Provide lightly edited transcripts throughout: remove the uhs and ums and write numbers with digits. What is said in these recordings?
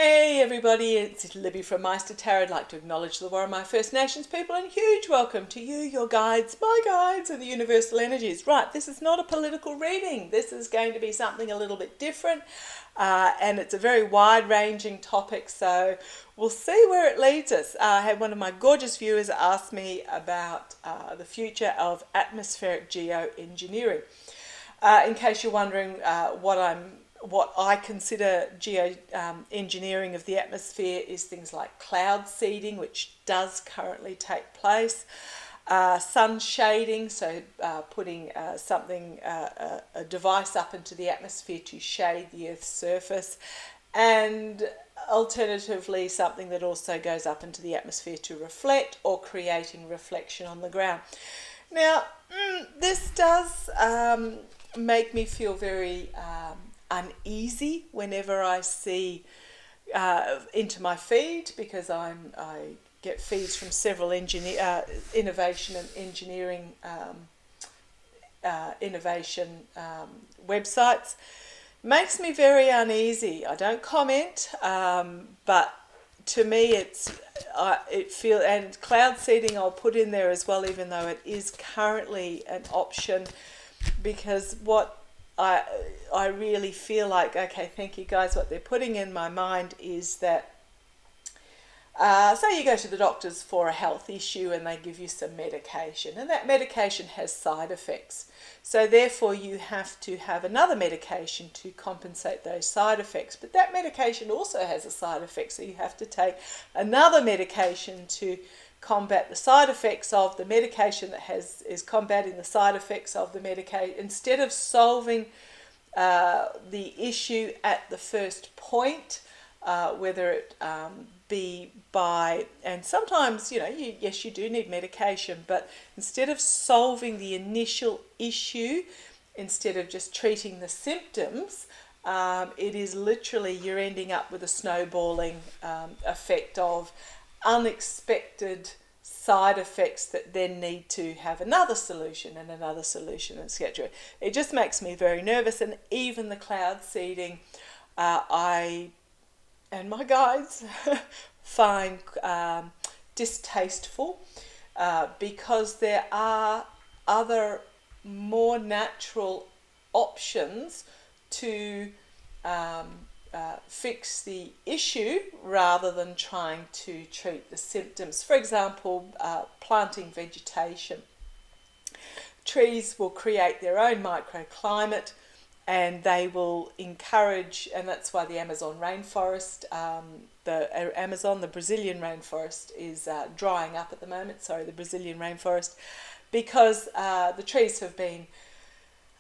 Hey everybody, it's Libby from Meister Tarot. I'd like to acknowledge the Warramai First Nations people and huge welcome to you, your guides, my guides, and the universal energies. Right, this is not a political reading. This is going to be something a little bit different and it's a very wide-ranging topic, so we'll see where it leads us. I had one of my gorgeous viewers ask me about the future of atmospheric geoengineering. In case you're wondering what I consider geoengineering of the atmosphere is things like cloud seeding, which does currently take place, sun shading, so putting a device up into the atmosphere to shade the Earth's surface, and alternatively something that also goes up into the atmosphere to reflect or creating reflection on the ground. Now, this does make me feel very uneasy whenever I see into my feed, because I get feeds from several innovation and engineering websites. Makes me very uneasy. I don't comment, but to me it feels, and cloud seeding I'll put in there as well, even though it is currently an option, because what I really feel like, okay, thank you guys, what they're putting in my mind is that, say you go to the doctors for a health issue and they give you some medication, and that medication has side effects. So therefore you have to have another medication to compensate those side effects. But that medication also has a side effect, so you have to take another medication to combat the side effects of the medication that is combating the side effects of the medication, instead of solving the issue at the first point, whether it be by, and sometimes, yes, you do need medication, but instead of solving the initial issue, instead of just treating the symptoms, it is literally, you're ending up with a snowballing effect of unexpected side effects that then need to have another solution and another solution, etc. It just makes me very nervous. And even the cloud seeding, I and my guides find distasteful, because there are other more natural options to fix the issue rather than trying to treat the symptoms. For example, planting vegetation. Trees will create their own microclimate, and they will encourage, and that's why the Amazon rainforest, the Brazilian rainforest is drying up at the moment, the Brazilian rainforest, because the trees have been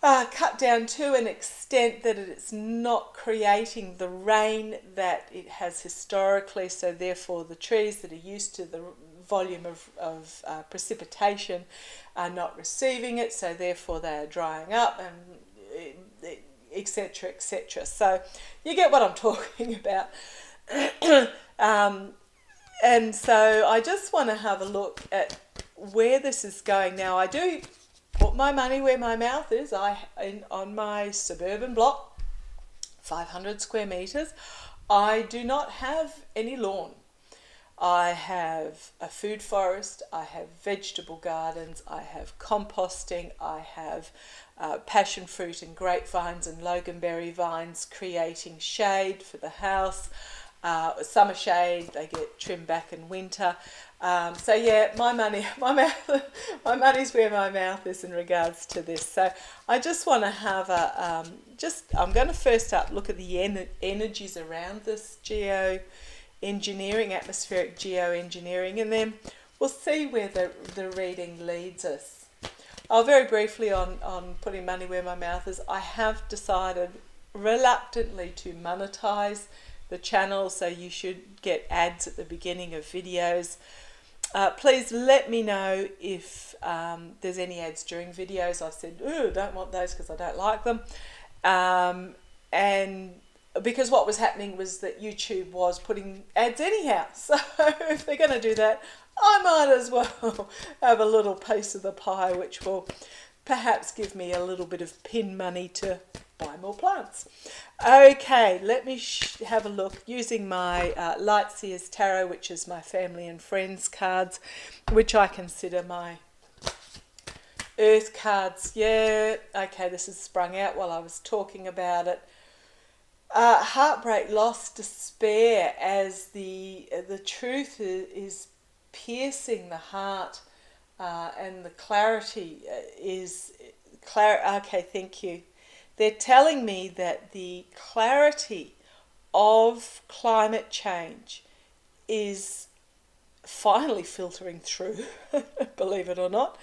cut down to an extent that it's not creating the rain that it has historically, so therefore the trees that are used to the volume of precipitation are not receiving it, so therefore they are drying up, and etc, etc. So you get what I'm talking about. And so I just want to have a look at where this is going. Now, I do put my money where my mouth is. On my suburban block, 500 square meters, I do not have any lawn. I have a food forest, I have vegetable gardens, I have composting, I have passion fruit and grapevines and loganberry vines creating shade for the house. Summer shade, they get trimmed back in winter. So yeah, my money's where my mouth is in regards to this. So I just want to have I'm going to first up look at the energies around this geoengineering, atmospheric geoengineering, and then we'll see where the reading leads us. Very briefly on putting money where my mouth is, I have decided reluctantly to monetize the channel, so you should get ads at the beginning of videos. Please let me know if there's any ads during videos. I've said, don't want those because I don't like them. And because what was happening was that YouTube was putting ads anyhow. So if they're going to do that, I might as well have a little piece of the pie, which will perhaps give me a little bit of pin money to buy more plants. Okay, let me have a look using my Lightseers Tarot, which is my family and friends cards, which I consider my Earth cards. Yeah, okay, this has sprung out while I was talking about it. Heartbreak, loss, despair, as the truth is piercing the heart, and the clarity is okay, thank you. They're telling me that the clarity of climate change is finally filtering through, believe it or not.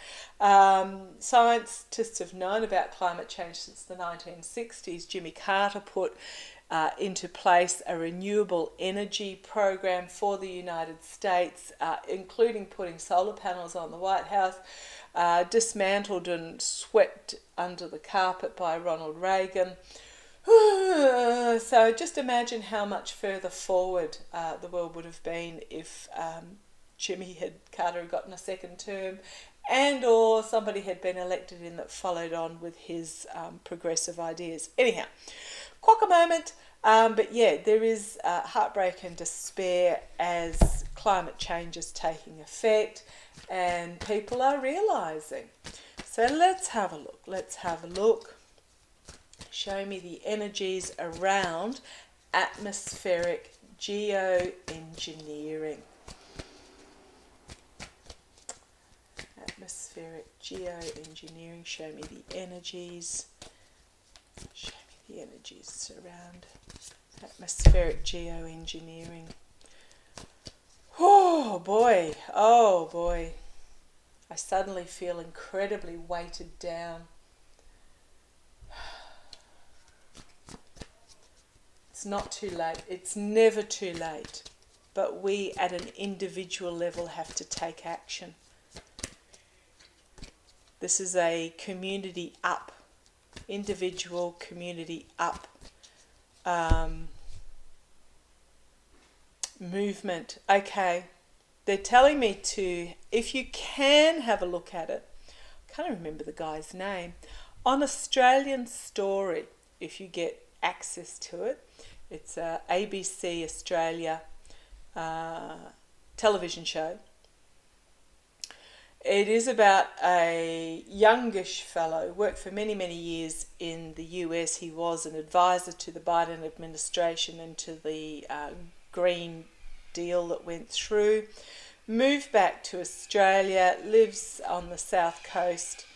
Scientists have known about climate change since the 1960s. Jimmy Carter put into place a renewable energy program for the United States, including putting solar panels on the White House, dismantled and swept under the carpet by Ronald Reagan. So just imagine how much further forward the world would have been if Carter had gotten a second term, and or somebody had been elected in that followed on with his progressive ideas. Anyhow, quokka moment, but yeah, there is heartbreak and despair as climate change is taking effect and people are realising. So let's have a look. Show me the energies around atmospheric geoengineering. Atmospheric geoengineering. Show me the energies. Show me the energies around atmospheric geoengineering. Oh boy. I suddenly feel incredibly weighted down. It's not too late. It's never too late. But we at an individual level have to take action. This is a community up, individual community up movement. Okay, they're telling me to, if you can have a look at it, I can't remember the guy's name, on Australian Story, if you get access to it. It's a ABC Australia television show. It is about a youngish fellow, worked for many, many years in the US. He was an advisor to the Biden administration and to the Green Deal that went through. Moved back to Australia, lives on the south coast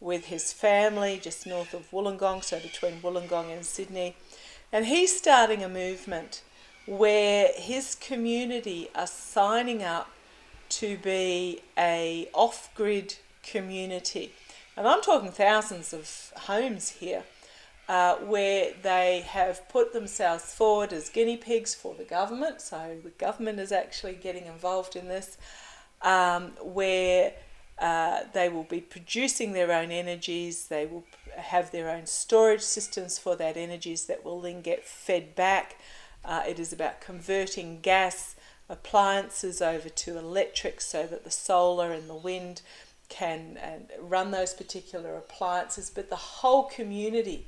with his family, just north of Wollongong, so between Wollongong and Sydney. And he's starting a movement where his community are signing up to be a off-grid community. And I'm talking thousands of homes here where they have put themselves forward as guinea pigs for the government. So the government is actually getting involved in this, where they will be producing their own energies. They will have their own storage systems for that energies that will then get fed back. It is about converting gas appliances over to electric so that the solar and the wind can run those particular appliances. But the whole community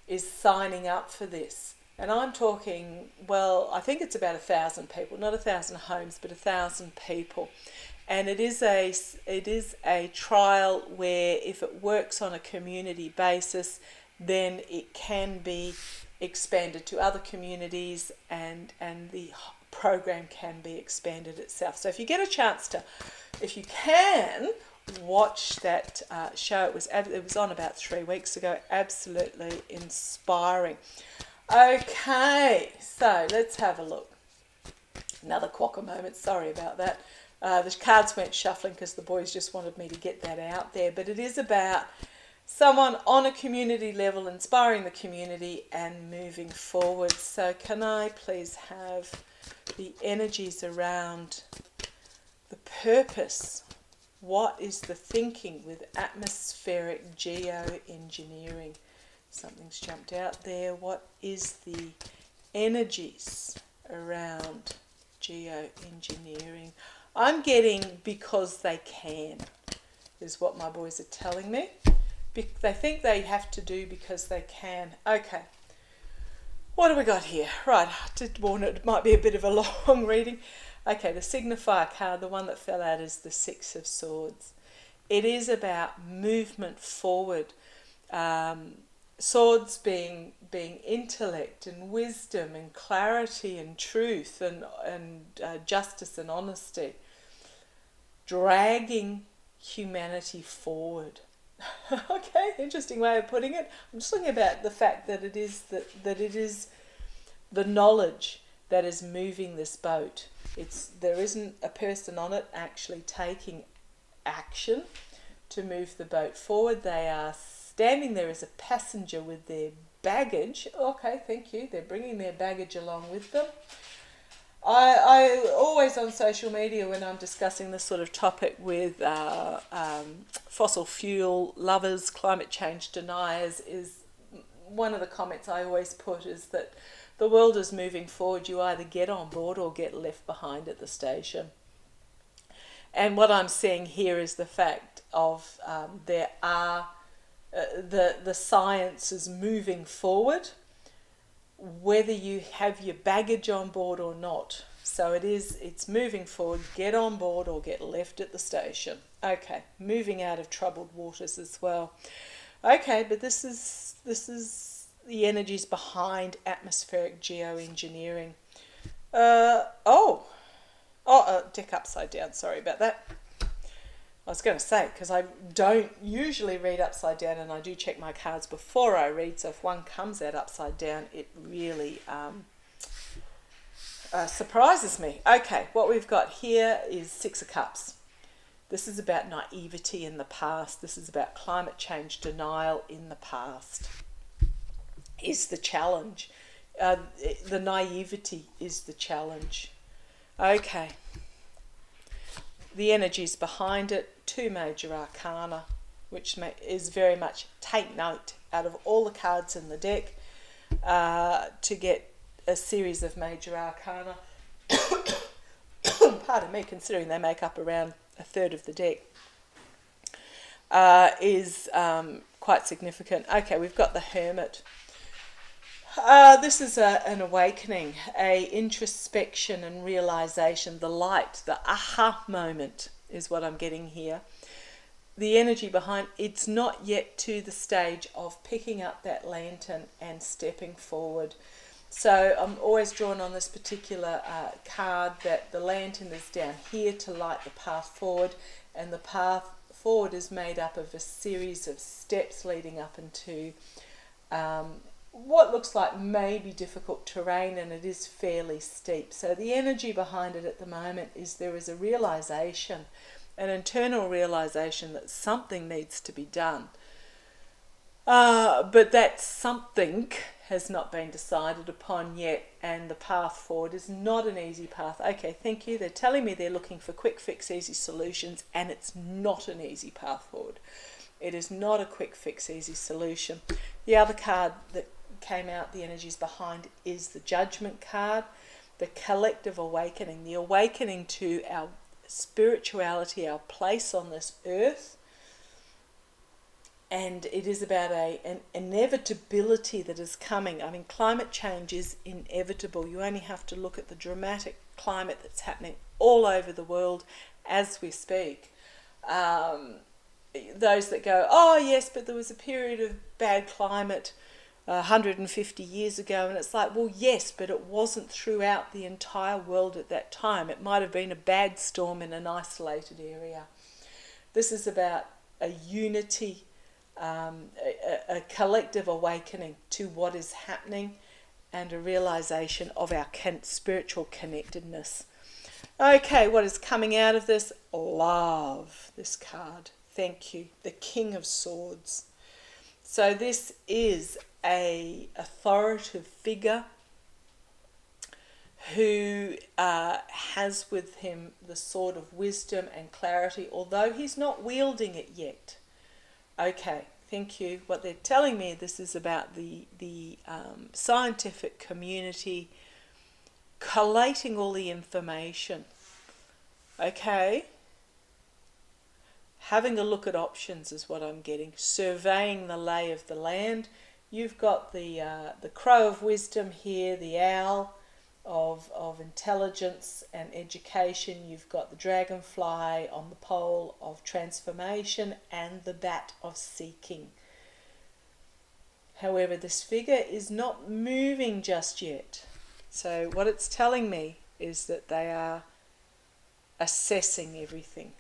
is signing up for this. And I'm talking, well, I think it's about 1,000 people, not 1,000 homes, but 1,000 people. And it is a trial where if it works on a community basis, then it can be expanded to other communities and the program can be expanded itself. So if you get a chance to, if you can, watch that show. It was on about 3 weeks ago. Absolutely inspiring. Okay, so let's have a look. Another quokka moment. Sorry about that. The cards went shuffling because the boys just wanted me to get that out there. But it is about someone on a community level inspiring the community and moving forward. So can I please have the energies around the purpose? What is the thinking with atmospheric geoengineering? Something's jumped out there. What is the energies around geoengineering? I'm getting because they can, is what my boys are telling me. They think they have to do because they can. Okay. What do we got here? Right, I did warn it might be a bit of a long reading. Okay, the signifier card, the one that fell out, is the Six of Swords. It is about movement forward. Swords being intellect and wisdom and clarity and truth and justice and honesty. Dragging humanity forward. Okay, interesting way of putting it. I'm just talking about the fact that it is the knowledge that is moving this boat. There isn't a person on it actually taking action to move the boat forward. They are standing there as a passenger with their baggage. Okay, thank you. They're bringing their baggage along with them. I always on social media when I'm discussing this sort of topic with fossil fuel lovers, climate change deniers, is one of the comments I always put is that the world is moving forward. You either get on board or get left behind at the station. And what I'm seeing here is the fact of there are the science is moving forward, whether you have your baggage on board or not. So it's moving forward, get on board or get left at the station. Okay, moving out of troubled waters as well. Okay, but this is the energies behind atmospheric geoengineering. Deck upside down, sorry about that. I was going to say, because I don't usually read upside down, and I do check my cards before I read, so if one comes out upside down, it really surprises me. Okay, what we've got here is Six of Cups. This is about naivety in the past. This is about climate change denial in the past. Is the challenge. The naivety is the challenge. Okay. The energies behind it, two major arcana, which is very much take note out of all the cards in the deck to get a series of major arcana. Pardon me, considering they make up around a third of the deck, is quite significant. Okay, we've got the Hermit. This is an awakening, a introspection and realization, the light, the aha moment is what I'm getting here. The energy behind it's not yet to the stage of picking up that lantern and stepping forward. So I'm always drawn on this particular card that the lantern is down here to light the path forward, and the path forward is made up of a series of steps leading up into what looks like maybe difficult terrain, and it is fairly steep. So the energy behind it at the moment is there is a realization, an internal realization that something needs to be done. But that something has not been decided upon yet, and the path forward is not an easy path. Okay, thank you. They're telling me they're looking for quick fix, easy solutions, and it's not an easy path forward. It is not a quick fix, easy solution. The other card that came out, the energies behind, is the Judgment card, the collective awakening, the awakening to our spirituality, our place on this earth. And it is about an inevitability that is coming. I mean, climate change is inevitable. You only have to look at the dramatic climate that's happening all over the world as we speak. Those that go, oh yes, but there was a period of bad climate 150 years ago, and it's like, well, yes, but it wasn't throughout the entire world at that time. It might have been a bad storm in an isolated area. This is about a unity, a collective awakening to what is happening, and a realization of our spiritual connectedness. Okay, what is coming out of this? Love, this card. Thank you. The King of Swords. So this is a authoritative figure who has with him the sword of wisdom and clarity, although he's not wielding it yet. Okay, thank you. What they're telling me, this is about the scientific community collating all the information. Okay, having a look at options is what I'm getting. Surveying the lay of the land. You've got the crow of wisdom here, the owl of intelligence and education. You've got the dragonfly on the pole of transformation and the bat of seeking. However, this figure is not moving just yet. So what it's telling me is that they are assessing everything.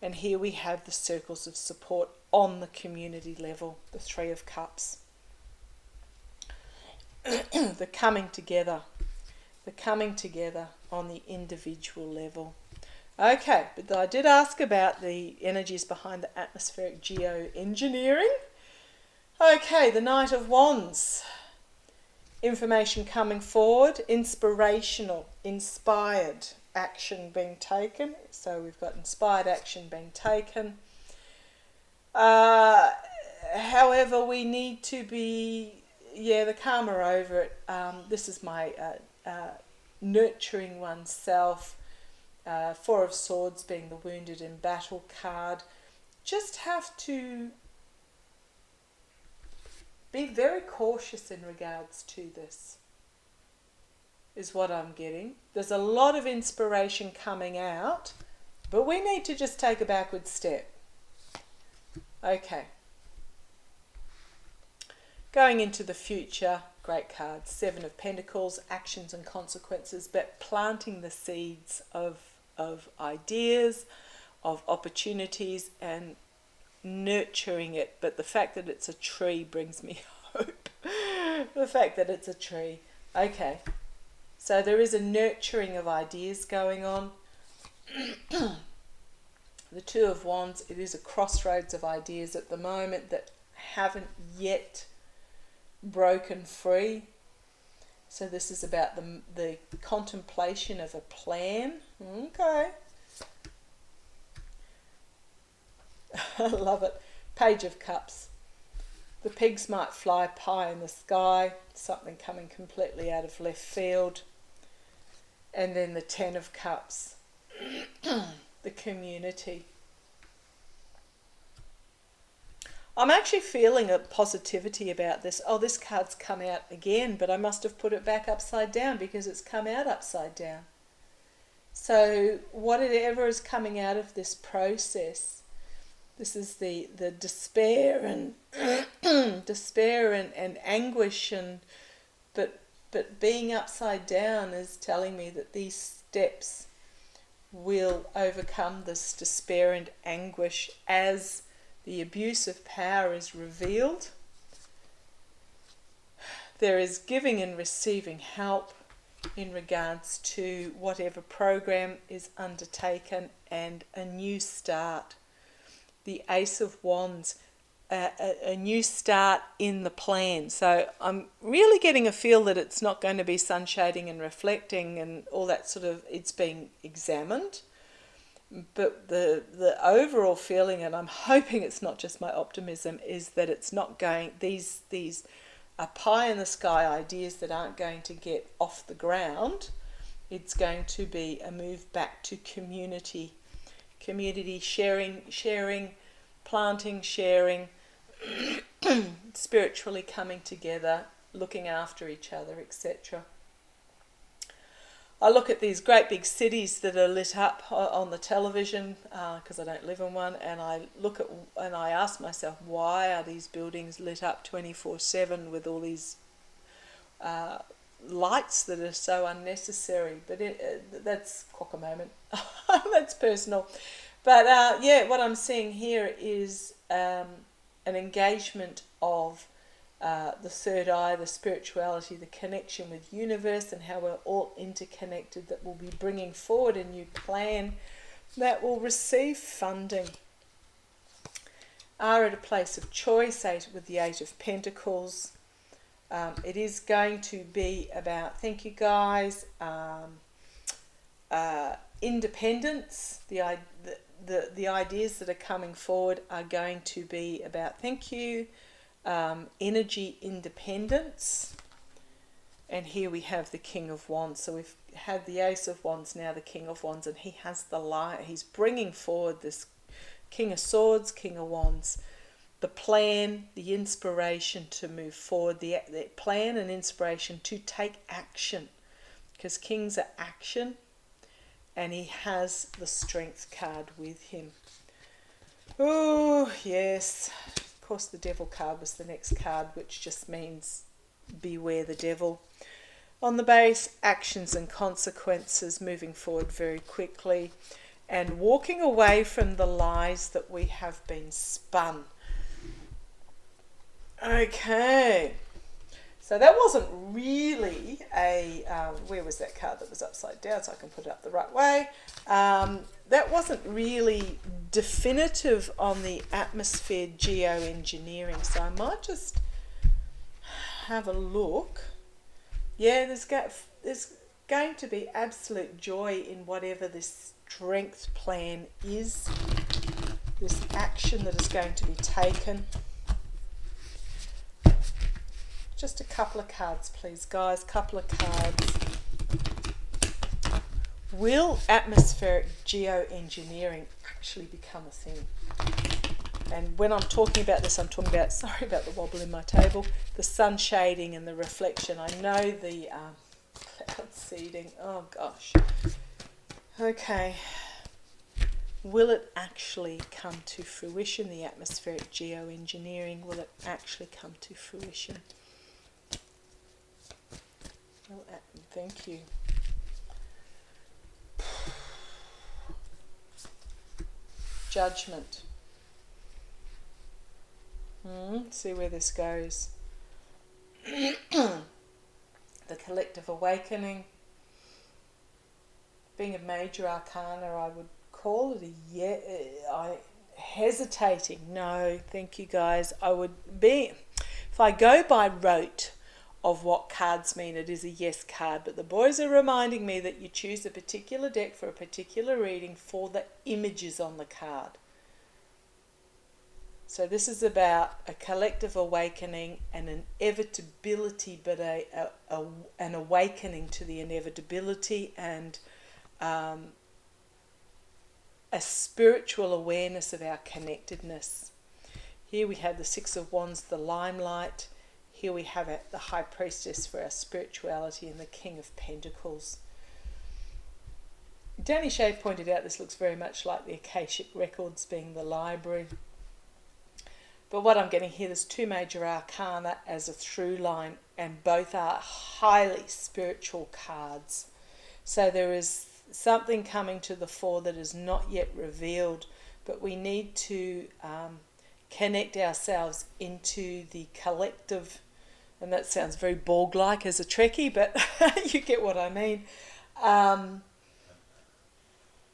And here we have the circles of support on the community level, the Three of Cups. The coming together on the individual level. Okay, but I did ask about the energies behind the atmospheric geoengineering. Okay, the Knight of Wands. Information coming forward, inspirational, inspired action being taken. So we've got inspired action being taken. However, we need to be, the karma over it. This is my nurturing oneself. Four of Swords being the wounded in battle card. Just have to be very cautious in regards to this, is what I'm getting. There's a lot of inspiration coming out, but we need to just take a backward step. Okay. Going into the future, great cards. Seven of Pentacles, actions and consequences, but planting the seeds of ideas, of opportunities, and nurturing it. But the fact that it's a tree brings me hope. The fact that it's a tree. Okay. So there is a nurturing of ideas going on. The Two of Wands, it is a crossroads of ideas at the moment that haven't yet broken free. So this is about the contemplation of a plan. Okay. I love it. Page of Cups. The pigs might fly pie in the sky. Something coming completely out of left field. And then the Ten of Cups. The community. I'm actually feeling a positivity about this. Oh, this card's come out again, but I must have put it back upside down because it's come out upside down. So whatever is coming out of this process, this is the despair and despair and anguish, and but being upside down is telling me that these steps will overcome this despair and anguish as the abuse of power is revealed. There is giving and receiving help in regards to whatever program is undertaken, and a new start. The Ace of Wands, a new start in the plan. So I'm really getting a feel that it's not going to be sunshading and reflecting and all that sort of, it's being examined. But the overall feeling, and I'm hoping it's not just my optimism, is that it's not going, these are pie in the sky ideas that aren't going to get off the ground. It's going to be a move back to community sharing, planting, sharing, spiritually coming together, looking after each other, etc. I look at these great big cities that are lit up on the television, because I don't live in one, and I look at and I ask myself, why are these buildings lit up 24/7 with all these lights that are so unnecessary? But that's cock a moment. That's personal. But what I'm seeing here is an engagement of the third eye, the spirituality, the connection with universe, and how we're all interconnected, that will be bringing forward a new plan that will receive funding. Are at a place of choice, with the Eight of Pentacles. It is going to be about, thank you guys, independence. The ideas that are coming forward are going to be about, thank you, energy independence. And here we have the King of Wands. So we've had the Ace of Wands, now the King of Wands, and he has the light. He's bringing forward this King of Swords, King of Wands. The plan, the inspiration to move forward, the plan and inspiration to take action, because kings are action, and he has the Strength card with him. Oh, yes. Of course, the Devil card was the next card, which just means beware the devil. On the base, actions and consequences, moving forward very quickly and walking away from the lies that we have been spun. Okay, so that wasn't really a, where was that card that was upside down so I can put it up the right way? That wasn't really definitive on the atmosphere geoengineering, so I might just have a look. Yeah, there's going to be absolute joy in whatever this Strength plan is, this action that is going to be taken. Just a couple of cards, please, guys. Couple of cards. Will atmospheric geoengineering actually become a thing? And when I'm talking about this, I'm talking about, sorry about the wobble in my table, the sun shading and the reflection. I know the cloud seeding. Oh, gosh. Okay. Will it actually come to fruition, the atmospheric geoengineering? Will it actually come to fruition? Well, thank you. Judgment. See where this goes. The collective awakening. Being a major arcana, I would call it hesitating. No, thank you, guys. I would be, if I go by rote of what cards mean, it is a yes card, but the boys are reminding me that you choose a particular deck for a particular reading for the images on the card. So this is about a collective awakening and an inevitability, but an awakening to the inevitability and a spiritual awareness of our connectedness. Here we have the Six of Wands, the limelight. Here we have the High Priestess for our spirituality and the King of Pentacles. Danny Shea pointed out this looks very much like the Akashic Records being the library. But what I'm getting here, there's two major arcana as a through line, and both are highly spiritual cards. So there is something coming to the fore that is not yet revealed, but we need to connect ourselves into the collective, and that sounds very Borg-like as a Trekkie, but you get what I mean.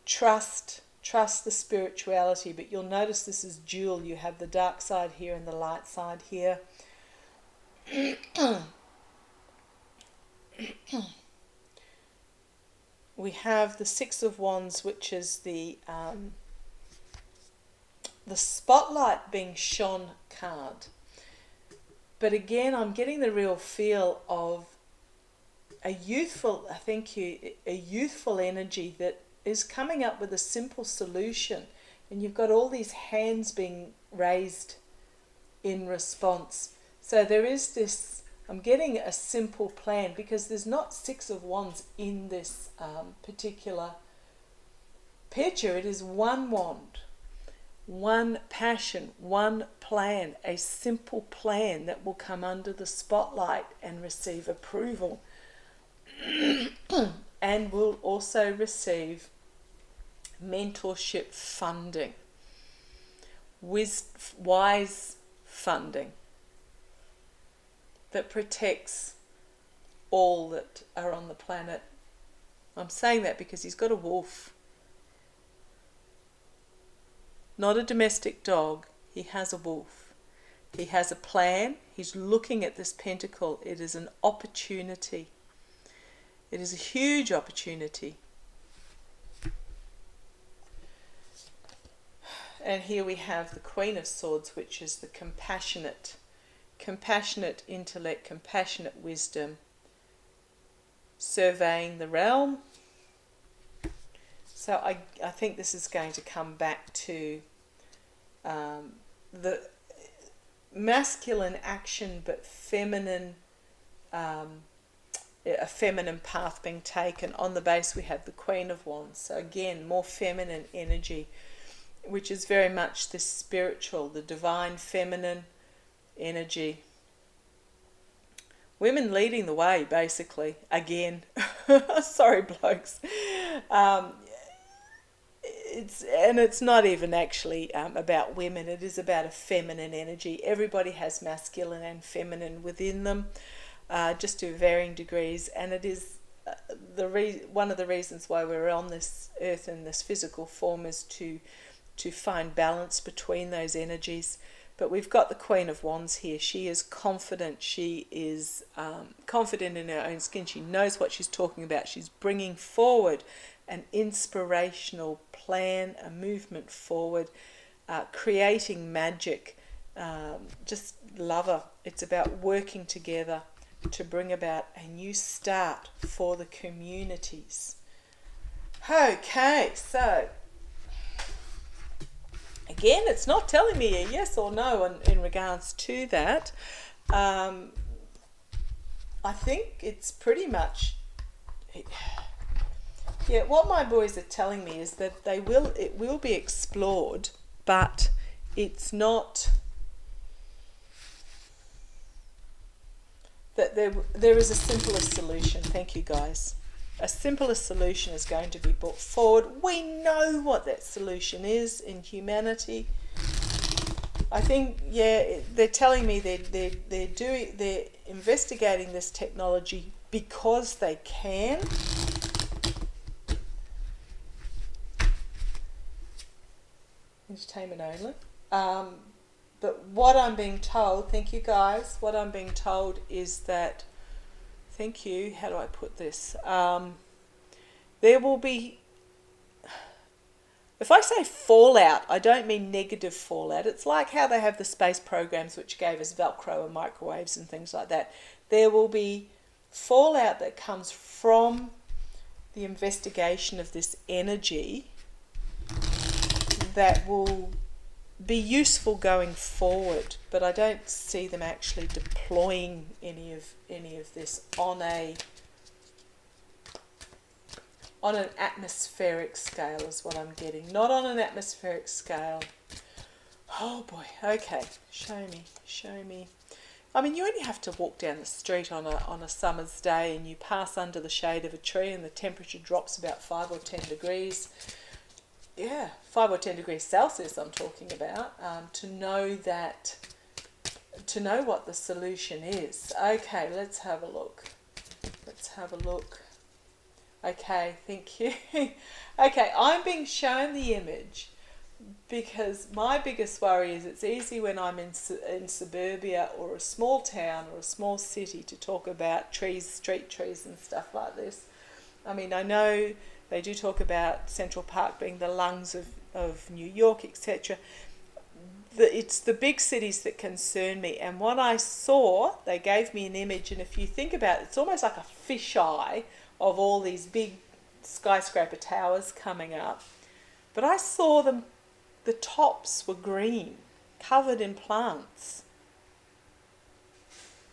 Trust the spirituality, but you'll notice this is dual. You have the dark side here and the light side here. We have the Six of Wands, which is the spotlight being shone card. But again, I'm getting the real feel of a youthful energy that is coming up with a simple solution, and you've got all these hands being raised in response. So there is this, I'm getting a simple plan, because there's not Six of Wands in this particular picture. It is one wand, one passion, one plan, a simple plan that will come under the spotlight and receive approval. And will also receive mentorship funding, wise funding that protects all that are on the planet. I'm saying that because he's got a wolf. Not a domestic dog, he has a wolf. He has a plan, he's looking at this pentacle. It is an opportunity. It is a huge opportunity. And here we have the Queen of Swords, which is the compassionate intellect, compassionate wisdom, surveying the realm. So I think this is going to come back to the masculine action but feminine, a feminine path being taken. On the base we have the Queen of Wands, so again more feminine energy, which is very much the spiritual, the divine feminine energy. Women leading the way, basically, again. Sorry, blokes. It's not even actually about women. It is about a feminine energy. Everybody has masculine and feminine within them, just to varying degrees. And it is one of the reasons why we're on this earth in this physical form is to find balance between those energies. But we've got the Queen of Wands here. She is confident. She is confident in her own skin. She knows what she's talking about. She's bringing forward an inspirational plan, a movement forward, creating magic. Just love her. It's about working together to bring about a new start for the communities. Okay, so again, it's not telling me a yes or no in regards to that. I think it's pretty much, yeah, what my boys are telling me is that it will be explored, but it's not, that there is a simpler solution. Thank you, guys. A simpler solution is going to be brought forward. We know what that solution is in humanity. I think, yeah, they're telling me they're investigating this technology because they can. Entertainment only. But what I'm being told, thank you guys, what I'm being told is that, thank you, how do I put this? There will be, if I say fallout, I don't mean negative fallout. It's like how they have the space programs which gave us Velcro and microwaves and things like that. There will be fallout that comes from the investigation of this energy that will be useful going forward, but I don't see them actually deploying any of this on an atmospheric scale is what I'm getting. Not on an atmospheric scale. Oh boy, okay, show me. I mean, you only have to walk down the street on a summer's day and you pass under the shade of a tree and the temperature drops about 5 or 10 degrees. Yeah, 5 or 10 degrees Celsius I'm talking about, to know what the solution is. Okay, let's have a look. Okay, thank you. Okay, I'm being shown the image because my biggest worry is it's easy when I'm in suburbia or a small town or a small city to talk about trees, street trees and stuff like this. I mean, I know they do talk about Central Park being the lungs of New York, etc. It's the big cities that concern me. And what I saw, they gave me an image, and if you think about it, it's almost like a fisheye of all these big skyscraper towers coming up. But I saw them, the tops were green, covered in plants,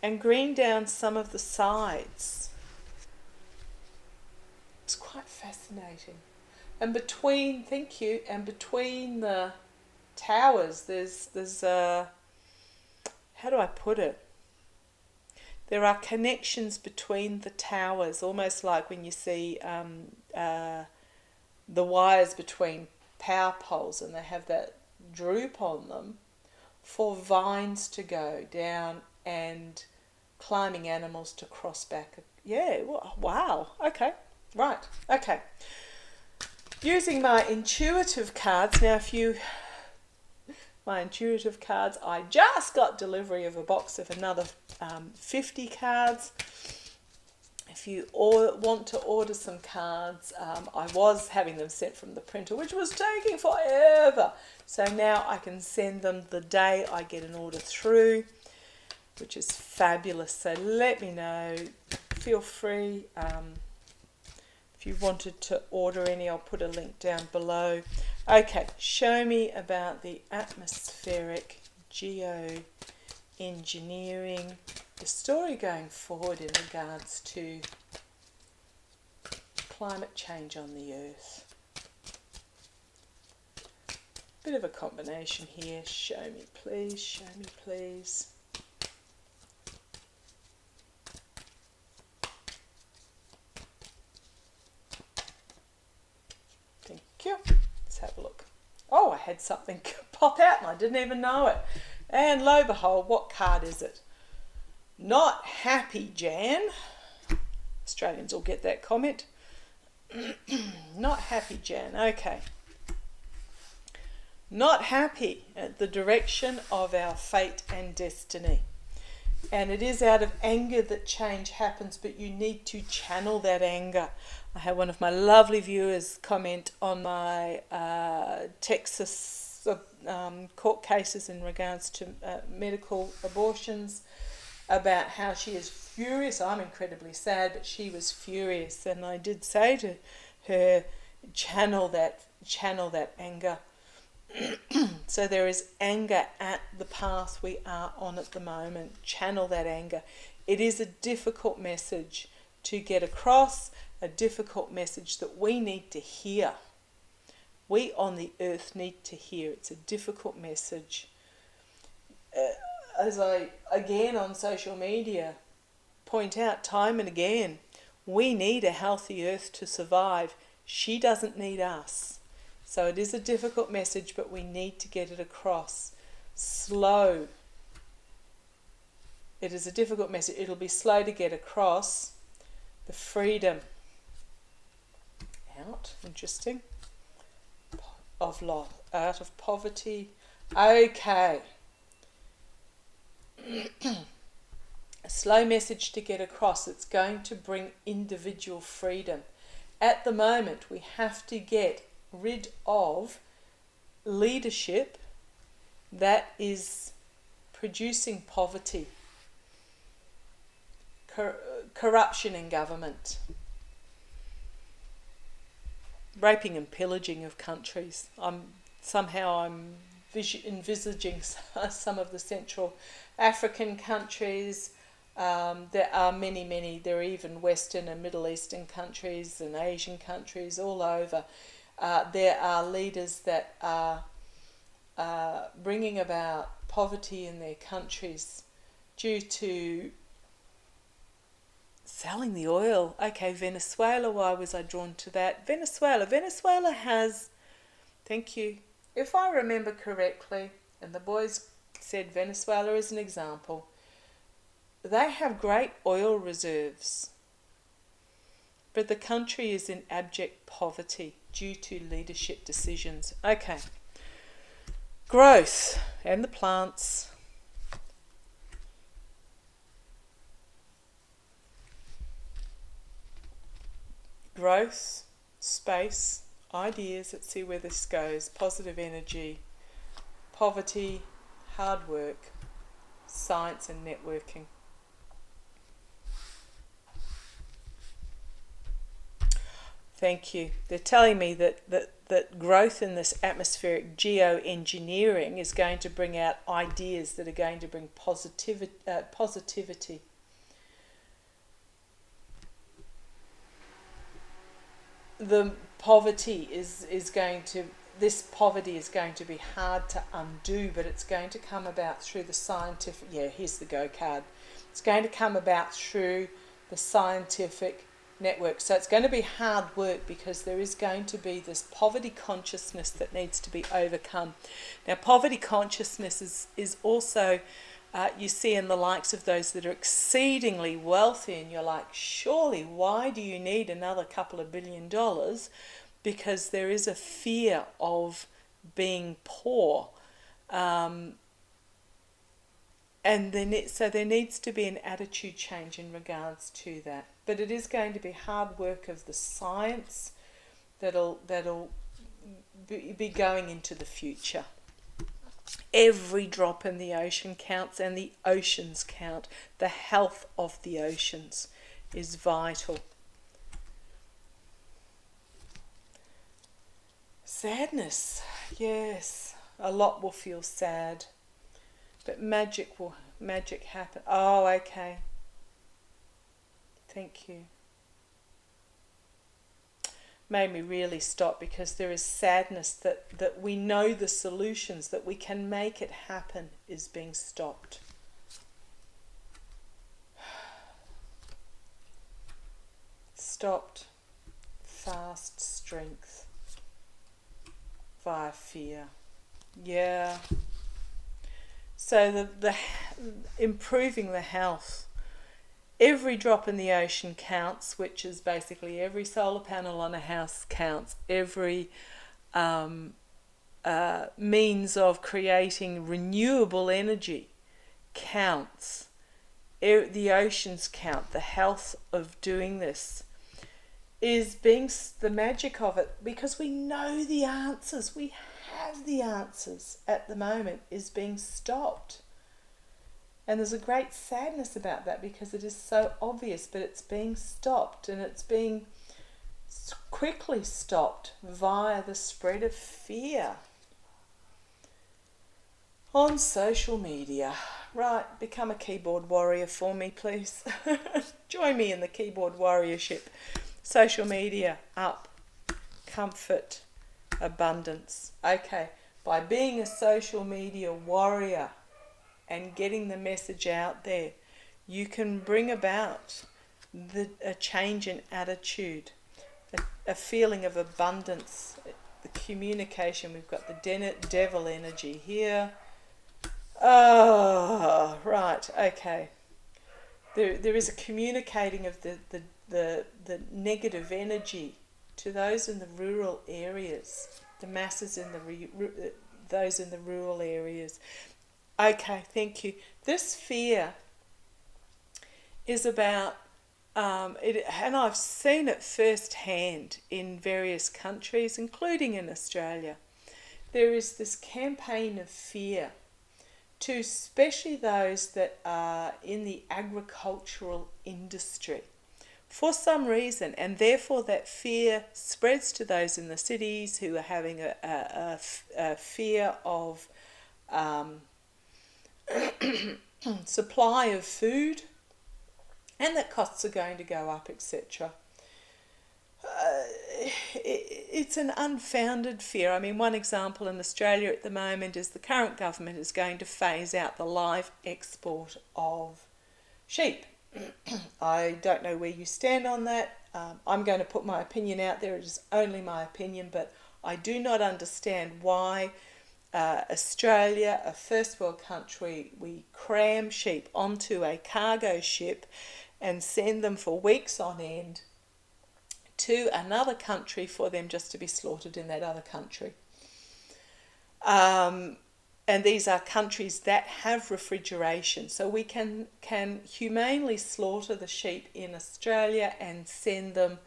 and green down some of the sides. It's quite fascinating. And between, thank you, and between the towers, there's how do I put it? There are connections between the towers, almost like when you see the wires between power poles and they have that droop on them for vines to go down and climbing animals to cross back. Yeah, wow, okay, right, okay. Using my intuitive cards, now my intuitive cards, I just got delivery of a box of another 50 cards. If you want to order some cards, I was having them sent from the printer, which was taking forever. So now I can send them the day I get an order through, which is fabulous. So let me know. Feel free. If you wanted to order any, I'll put a link down below. Okay, show me about the atmospheric geoengineering, the story going forward in regards to climate change on the Earth. Bit of a combination here. Show me please, show me please. Thank you. Let's have a look. Oh, I had something pop out and I didn't even know it. And lo and behold, what card is it? Not happy, Jan. Australians will get that comment. Not happy, Jan. Okay. Not happy at the direction of our fate and destiny. And it is out of anger that change happens, but you need to channel that anger. I had one of my lovely viewers comment on my Texas court cases in regards to medical abortions, about how she is furious. I'm incredibly sad, but she was furious, and I did say to her, channel that anger. So there is anger at the path we are on at the moment. Channel that anger. It is a difficult message to get across, a difficult message that we need to hear. We on the earth need to hear. It's a difficult message. As I, again on social media, point out time and again, we need a healthy earth to survive. She doesn't need us. So it is a difficult message, but we need to get it across. Slow. It is a difficult message. It'll be slow to get across. The freedom. Out. Interesting. Of loss. Out of poverty. Okay. A slow message to get across. It's going to bring individual freedom. At the moment, we have to get rid of leadership that is producing poverty, corruption in government, raping and pillaging of countries. I'm envisaging some of the Central African countries. There are many, there are even Western and Middle Eastern countries and Asian countries all over. There are leaders that are bringing about poverty in their countries due to selling the oil. Okay, Venezuela, why was I drawn to that? Venezuela has, thank you, if I remember correctly, and the boys said Venezuela is an example, they have great oil reserves, but the country is in abject poverty due to leadership decisions. Okay. Growth and the plants. Growth, space, ideas. Let's see where this goes. Positive energy, poverty, hard work, science and networking. Thank you. They're telling me that growth in this atmospheric geoengineering is going to bring out ideas that are going to bring positivity. The poverty this poverty is going to be hard to undo, but it's going to come about through the scientific, here's the go card. It's going to come about through the scientific network. So it's going to be hard work because there is going to be this poverty consciousness that needs to be overcome. Now, poverty consciousness is also, you see in the likes of those that are exceedingly wealthy, and you're like, surely, why do you need another couple of $1 billion? Because there is a fear of being poor. So there needs to be an attitude change in regards to that. But it is going to be hard work of the science that'll be going into the future. Every drop in the ocean counts, and the oceans count. The health of the oceans is vital. Sadness, yes. A lot will feel sad, but magic happen. Oh, okay. Thank you. Made me really stop, because there is sadness that we know the solutions, that we can make it happen, is being stopped. Stopped. Fast strength via fear. Yeah. So the improving the health. Every drop in the ocean counts, which is basically every solar panel on a house counts. Every means of creating renewable energy counts. The oceans count. The health of doing this is being the magic of it, because we know the answers. We have the answers at the moment, is being stopped. And there's a great sadness about that, because it is so obvious, but it's being stopped, and it's being quickly stopped via the spread of fear on social media. Right, become a keyboard warrior for me, please. Join me in the keyboard warriorship. Social media, up. Comfort, abundance. Okay, by being a social media warrior and getting the message out there, you can bring about a change in attitude, a feeling of abundance, the communication. We've got the devil energy here. Oh, right, okay. There is a communicating of the negative energy to those in the rural areas, the masses in those in the rural areas. Okay, thank you. This fear is about, and I've seen it firsthand in various countries, including in Australia. There is this campaign of fear to especially those that are in the agricultural industry for some reason, and therefore that fear spreads to those in the cities who are having a fear of supply of food, and that costs are going to go up, etc. It's an unfounded fear. I mean, one example in Australia at the moment is the current government is going to phase out the live export of sheep. I don't know where you stand on that. I'm going to put my opinion out there. It is only my opinion, but I do not understand why Australia, a first world country, we cram sheep onto a cargo ship and send them for weeks on end to another country for them just to be slaughtered in that other country. And these are countries that have refrigeration, so we can humanely slaughter the sheep in Australia and send them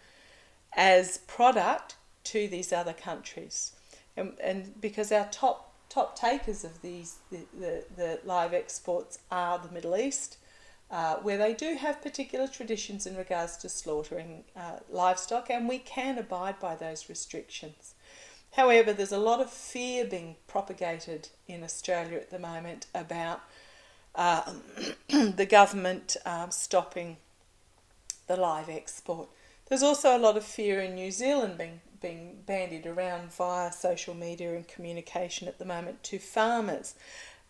as product to these other countries. And because our top takers of these the live exports are the Middle East, where they do have particular traditions in regards to slaughtering livestock, and we can abide by those restrictions. However, there's a lot of fear being propagated in Australia at the moment about the government stopping the live export. There's also a lot of fear in New Zealand being bandied around via social media and communication at the moment to farmers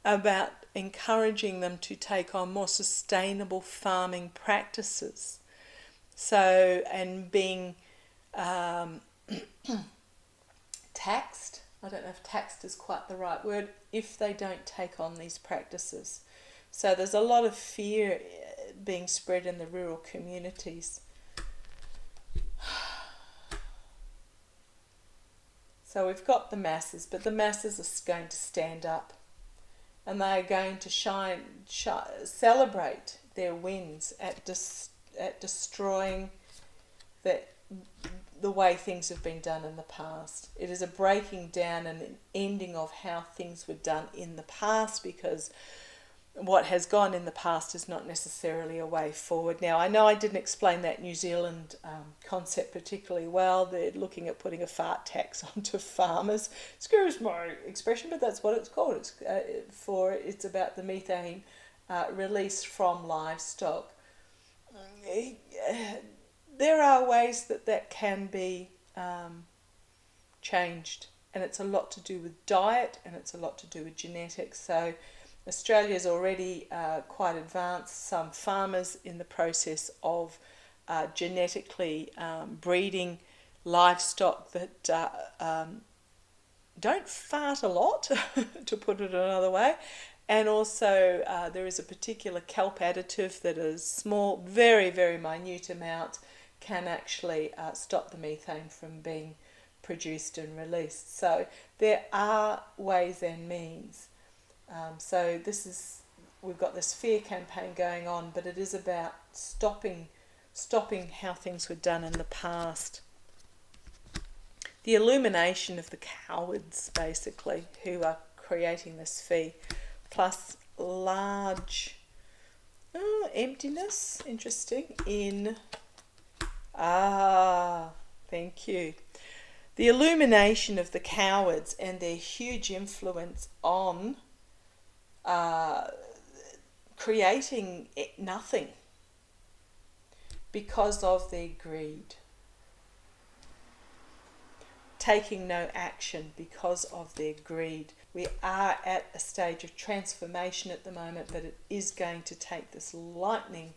about encouraging them to take on more sustainable farming practices. So, and being taxed, I don't know if taxed is quite the right word, if they don't take on these practices. So there's a lot of fear being spread in the rural communities. So we've got the masses, but the masses are going to stand up, and they are going to celebrate their wins at destroying the way things have been done in the past. It is a breaking down and an ending of how things were done in the past, because what has gone in the past is not necessarily a way forward. Now, I know I didn't explain that New Zealand concept particularly well. They're looking at putting a fart tax onto farmers. Excuse my expression, but that's what it's called. It's about the methane released from livestock. There are ways that can be changed, and it's a lot to do with diet, and it's a lot to do with genetics. So Australia's already quite advanced. Some farmers in the process of genetically breeding livestock that don't fart a lot, to put it another way. And also there is a particular kelp additive that is small, very, very minute amount, can actually stop the methane from being produced and released. So there are ways and means. So we've got this fear campaign going on, but it is about stopping how things were done in the past. The illumination of the cowards, basically, who are creating this fear, plus large emptiness, interesting, thank you. The illumination of the cowards and their huge influence on creating nothing because of their greed. Taking no action because of their greed. We are at a stage of transformation at the moment, but it is going to take this lightning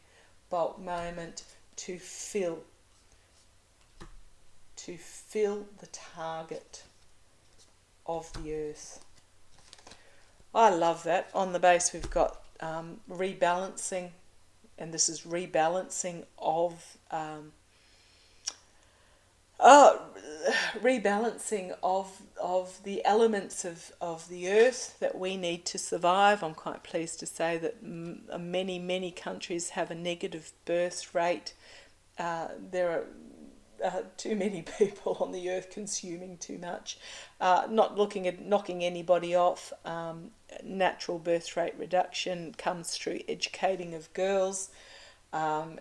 bolt moment to fill the target of the earth. I love that. On the base we've got rebalancing, and this is rebalancing of the elements of the earth that we need to survive. I'm quite pleased to say that many countries have a negative birth rate. There are too many people on the earth consuming too much. Not looking at knocking anybody off. Natural birth rate reduction comes through educating of girls, and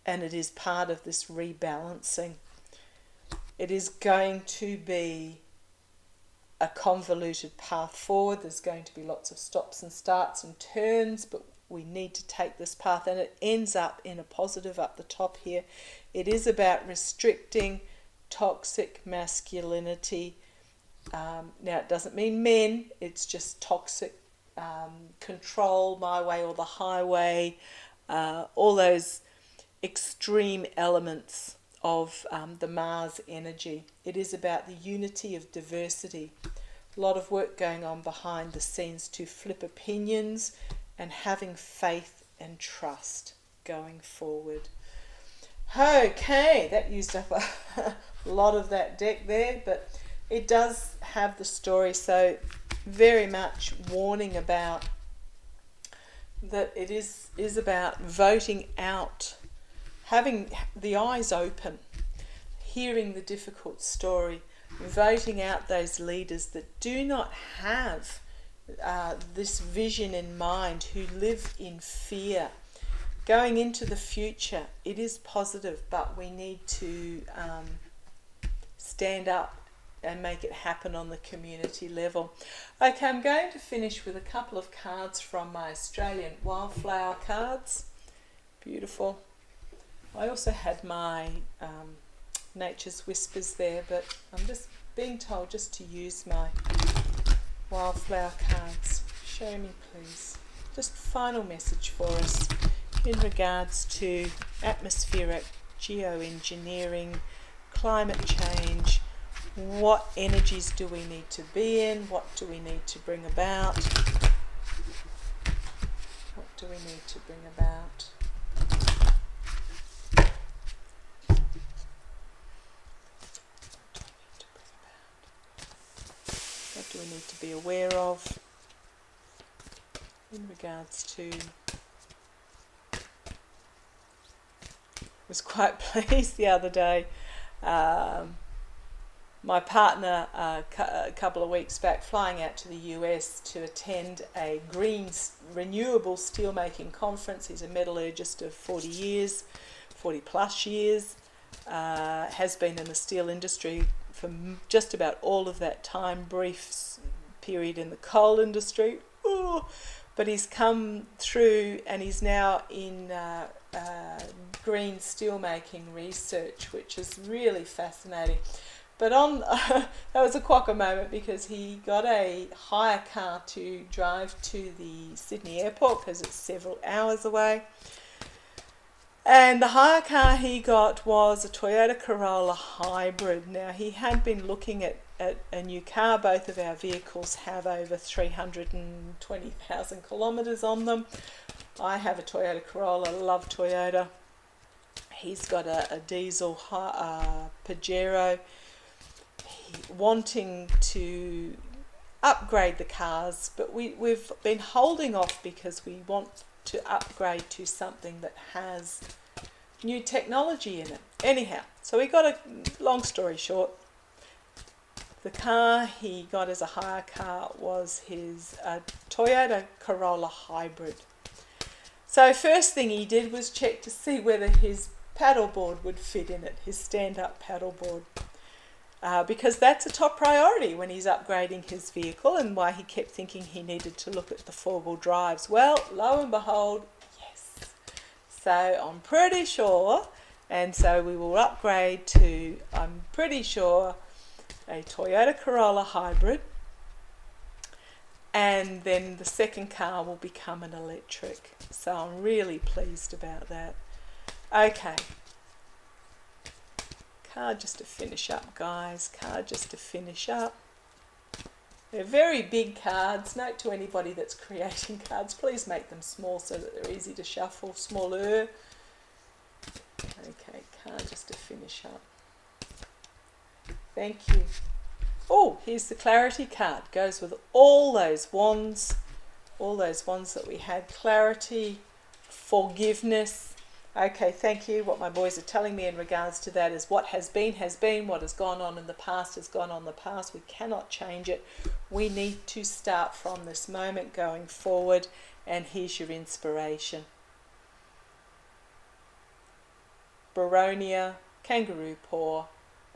it is part of this rebalancing. It is going to be a convoluted path forward. There's going to be lots of stops and starts and turns, but we need to take this path, and it ends up in a positive up the top here. It is about restricting toxic masculinity. Now, it doesn't mean men, it's just toxic control, my way or the highway, all those extreme elements of the Mars energy. It is about the unity of diversity. A lot of work going on behind the scenes to flip opinions and having faith and trust going forward. Okay, that used up a lot of that deck there, but it does have the story, so very much warning about that. It is about voting out, having the eyes open, hearing the difficult story, voting out those leaders that do not have this vision in mind, who live in fear. Going into the future, it is positive, but we need to stand up and make it happen on the community level. Okay, I'm going to finish with a couple of cards from my Australian wildflower cards. Beautiful. I also had my Nature's Whispers there, but I'm just being told just to use my wildflower cards. Show me, please. Just final message for us in regards to atmospheric, geoengineering, climate change. What energies do we need to be in? What do we need to bring about? What do we need to bring about? What do we need to be aware of in regards to... I was quite pleased the other day. my partner a couple of weeks back flying out to the US to attend a green renewable steelmaking conference. He's a metallurgist of 40 years, 40 plus years, has been in the steel industry for just about all of that time, brief period in the coal industry. Ooh. But he's come through and he's now in green steelmaking research, which is really fascinating. But that was a quokka moment because he got a hire car to drive to the Sydney airport because it's several hours away. And the hire car he got was a Toyota Corolla hybrid. Now, he had been looking at a new car. Both of our vehicles have over 320,000 kilometres on them. I have a Toyota Corolla, love Toyota. He's got a diesel Pajero. Wanting to upgrade the cars, but we've been holding off because we want to upgrade to something that has new technology in it. Anyhow, so we got long story short, the car he got as a hire car was his Toyota Corolla hybrid. So first thing he did was check to see whether his paddleboard would fit in it, his stand-up paddleboard. Because that's a top priority when he's upgrading his vehicle, and why he kept thinking he needed to look at the four-wheel drives. Well, lo and behold, yes. So I'm pretty sure, and so we will upgrade to, I'm pretty sure, a Toyota Corolla hybrid, and then the second car will become an electric. So I'm really pleased about that. Okay. Card just to finish up, guys. Card just to finish up. They're very big cards. Note to anybody that's creating cards, please make them small so that they're easy to shuffle. Smaller. Okay, card just to finish up. Thank you. Oh, here's the clarity card. Goes with all those wands that we had. Clarity, forgiveness. Okay, thank you. What my boys are telling me in regards to that is what has been, what has gone on in the past has gone on in the past. We cannot change it. We need to start from this moment going forward, and here's your inspiration. Baronia, kangaroo paw,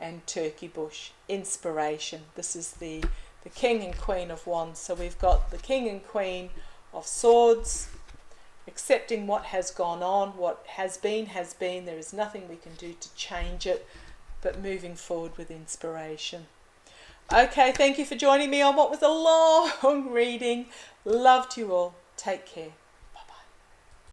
and turkey bush. Inspiration. This is the king and queen of wands. So we've got the king and queen of swords, accepting what has gone on, what has been, there is nothing we can do to change it, but moving forward with inspiration. Okay, thank you for joining me on what was a long reading. Loved you all. Take care.